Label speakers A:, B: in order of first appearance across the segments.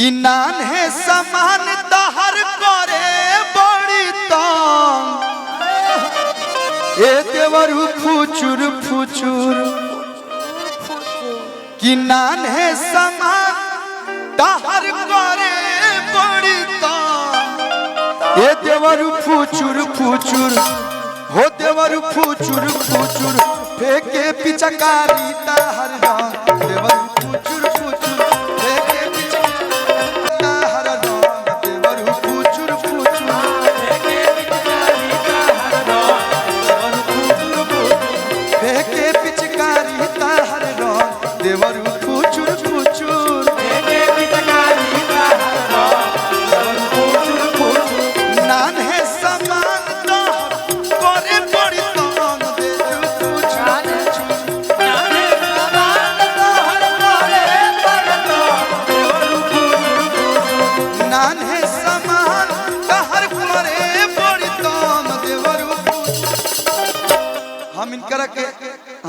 A: कि नान है समान तहर करे बड़ी तंग ए देवरु फुचुर फुचुर कि नान है समान तहर करे बड़ी तंग ए देवरु फुचुर फुचुर हो देवरु फुचुर फुचुर फेंके पिचकारी तहर रंग देवरु फुचुर फुचुर फेंके पिचकारी तहर रंग देवरु फुचुर फुचुर फेंके पिचकारी तहर रंग देवरु फुचुर फेंके पिचकारी तहर रंग देवरु फुचुर फुचुर फेंके पिचकारी तहर रंग देवरु फुचुर फुचुर नान है समान करे बड़ी तंग देवरु फुचुर नान है समान तहर करे बड़ी तंग देवरु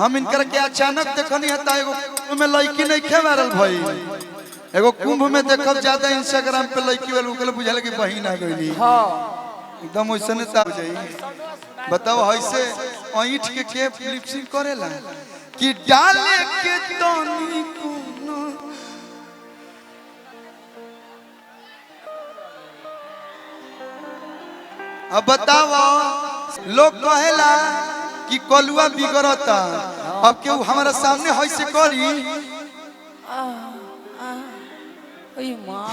A: हम इनकर के अचानक देखनी हता एगो में लड़की नहीं खे वायरल भई एगो कुंभ में देखब ज्यादा इंस्टाग्राम पे लड़की वाला उकल बुझाले कि बहिन आ गईली हां एकदम ओइसने ता हो जाई बताओ ऐसे ऐठ के लिपसिंग करेला कि डाले के तनी कोनो अब बताओ लोग कहेला कि कलुआ बिगड़ता अब केहू हमारा सामने ऐसे करी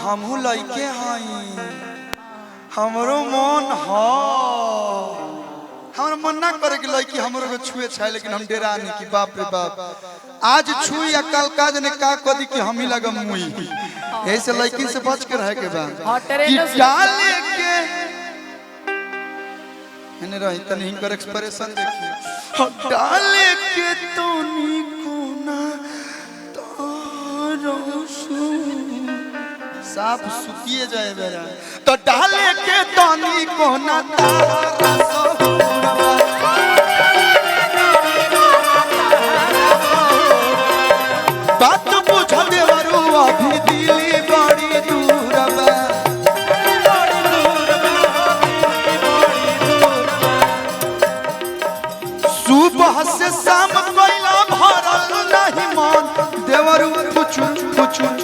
A: हमहू लइके हई हमरो मन ह हमरा मन ना करे कि लइकी हमरो के छुए छाए लेकिन हम डेरा नहीं कि बाप रे बाप आज छुई या कल का जने का कदी कि हम ही लगम मुई ऐसे लइकी से बच के रहे के बा कि डाले के मैंने रही तनी हिंकर एक्सप्रेशन देखी डाले के तनी कोना तारसु साफ सुतिए जाए बेरा तो डाले के तनी कोना तारसु बात बुझ देवरु अभी दिली बड़ी दूर बा सुबह से शाम कोइला भरल नहीं मन देवरु फुचुर फुचुर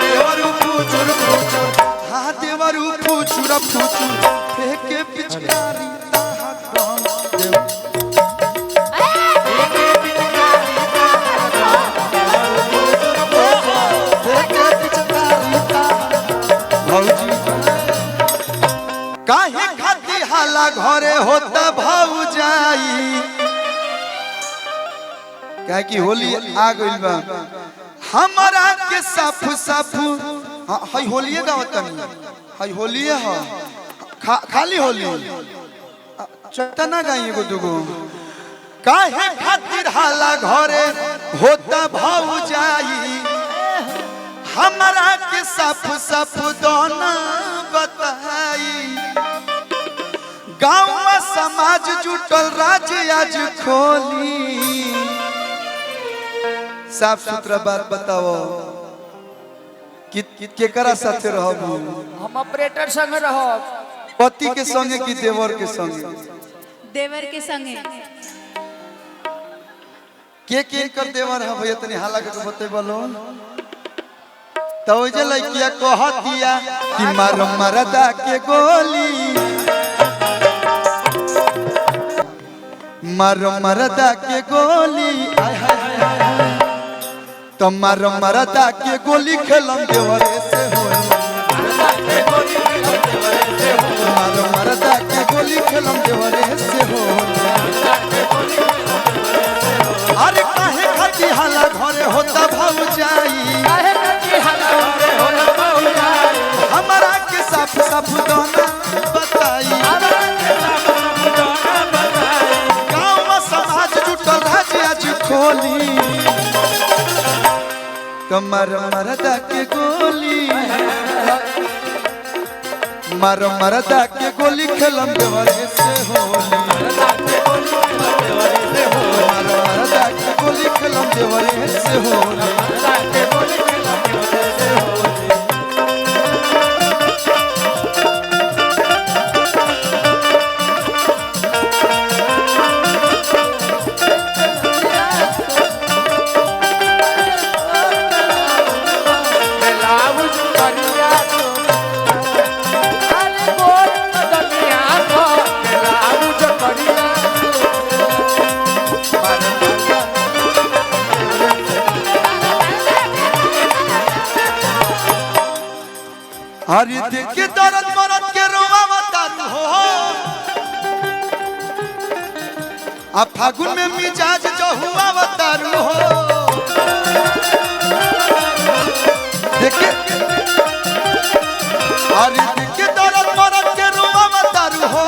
A: देवरु फुचुर फुचुर हां देवरु फुचुर फुचुर फेंके पिचकारी ताहा रंग देव फेंके पिचकारी ताहा भौजी काहे खाती हाला घरे होता भौजाई कहे कि होली आ गइल बा हमरा के साफ साफ हई होलिए गावतनी हई होलिए ह खाली होली चतना गाई एगो दुगो काहे खातिर हाला घरे होता भौजाई हमरा के साफ साफ दोना बताई गाँव समाज जुटल राज्य आज खोली साफ सुथरा बात बताओ केकरा साथे रहबू
B: हम ऑपरेटर संग रहब
A: पति के संगे कि देवर के संगे
C: देवर के संगे
A: के कर देवर है भैया तनी हाला के बते बोलो तो जे लइकिया कहतिया कि मार मरदा के गोली मारो मरदा के गोली आय हाय तो मारो मरदा के गोली खेलम देवरे से होली मारो मरदा के गोली खेलम देवरे से होली अरे काहे खाती हाला घरे होता भौजाई
B: काहे खाती हाला घरे होला भौजाई
A: हमरा के साफ साफ दोना बताई
B: हमरा के साफ साफ दोना बताई
A: गाँव समाज जुटल राज्य आज खोली कमर मरदा के गोली मारो मरदा के गोली खेलम देवरे से होली मारो मरदा के गोली खेलम देवरे से होली
B: ब्लाउज करिया अरे गोर बदनिया को ब्लाउज करिया
A: हरि देखे दर्द मरद के रोवा बतारू हो आ फागुन में मिजाज जो हुआ बतारू हो देखे हरि देखे दर्द मरद के रोवा बतारू हो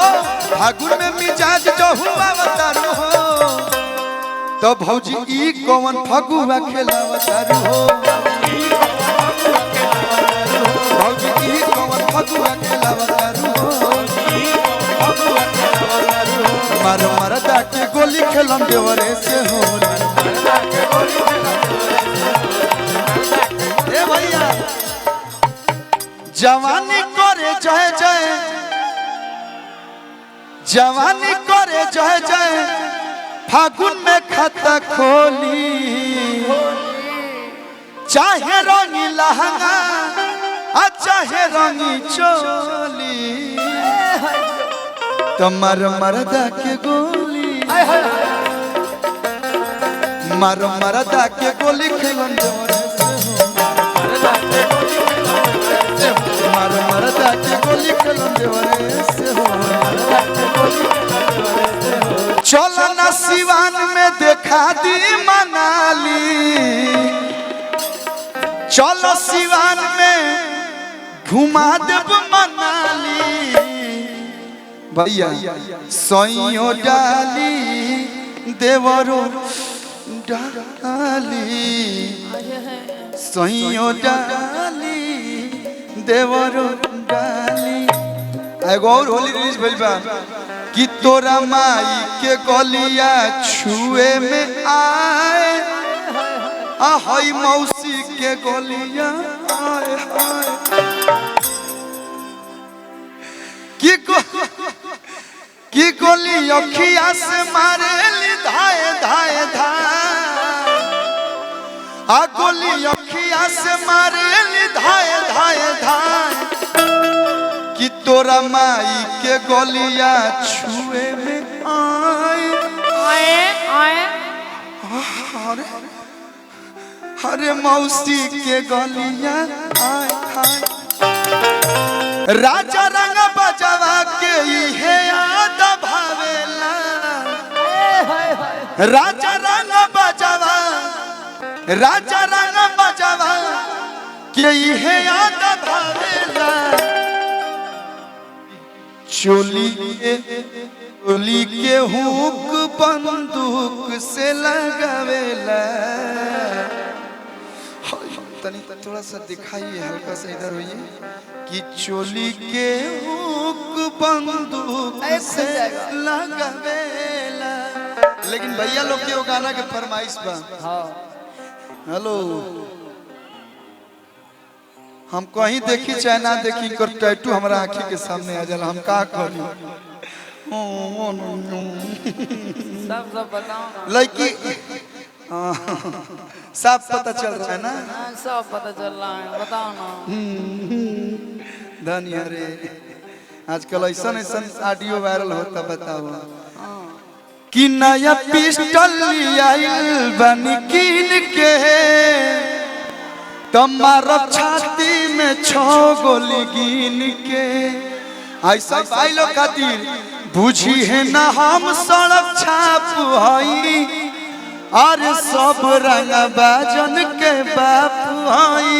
A: फागुन में मिजाज जो हुआ बतारू हो तो भौजी ई कौन फगुआ खेला बतारू हो भौजी ई कौन फगुआ खेला बतारू हो मारो मरदा के गोली खेलम देवरे से होली ए भैया जवानी करे जय जय जवानी करे जय जय फागुन में खाता खोली चाहे रंगी लहंगा आ चाहे रंगी चोली तमर मरदा के गोली मर मरदा के गोली खेलन देवरे से हो मर मरदा के गोली खेलन देवरे से हो चलो ना सिवान में देखा दी मनाली चलो सिवान में घुमा देव मनाली भैया सोइयो डाली देवरो डाली सोइयो डाली देवरो डाली एगो और होली रिलीज भइल बा कि तोरा माई के गलिया छुए में आए आहई मौसी के गलिया आए हाय की गोली अखिया से मारे धाए धाए धाए आ गोली अखिया से मारे धाए धाए धाए कि तोरा माई के गोलिया छुए में आए अरे मौसी के गोलिया आए हाय राजा रंग बजवा के इहे याद भावेला राजा रंग बजवा के इहे याद भावेला चोली के हुक बंदूक से लगावेला तनी थोड़ा सा दिखाइए हल्का सा इधर होइए कि चोली के हुक बंदूक से लगावेला लेकिन भैया लोग के वो गाना के फरमाइश बा हेलो हम कहीं देखी चाहे ना देखी कर टैटू हमारा आँखी के सामने आ जाला हम का करी
B: सब बताओ
A: लड़की साफ पता चल रहा है ना
B: सब पता चल रहा है बताओ ना
A: धनिया रे आजकल ऐसा ऐसा ऑडियो वायरल होता बताओ कि नया पिस्टल आइल बनी कीन के तुम्हारा छाती में 6 गोली गिन के ऐसा भाईलो खातिर बुझी है ना हम सड़क छाप हई अरे सब रंग बाजन के बाप हई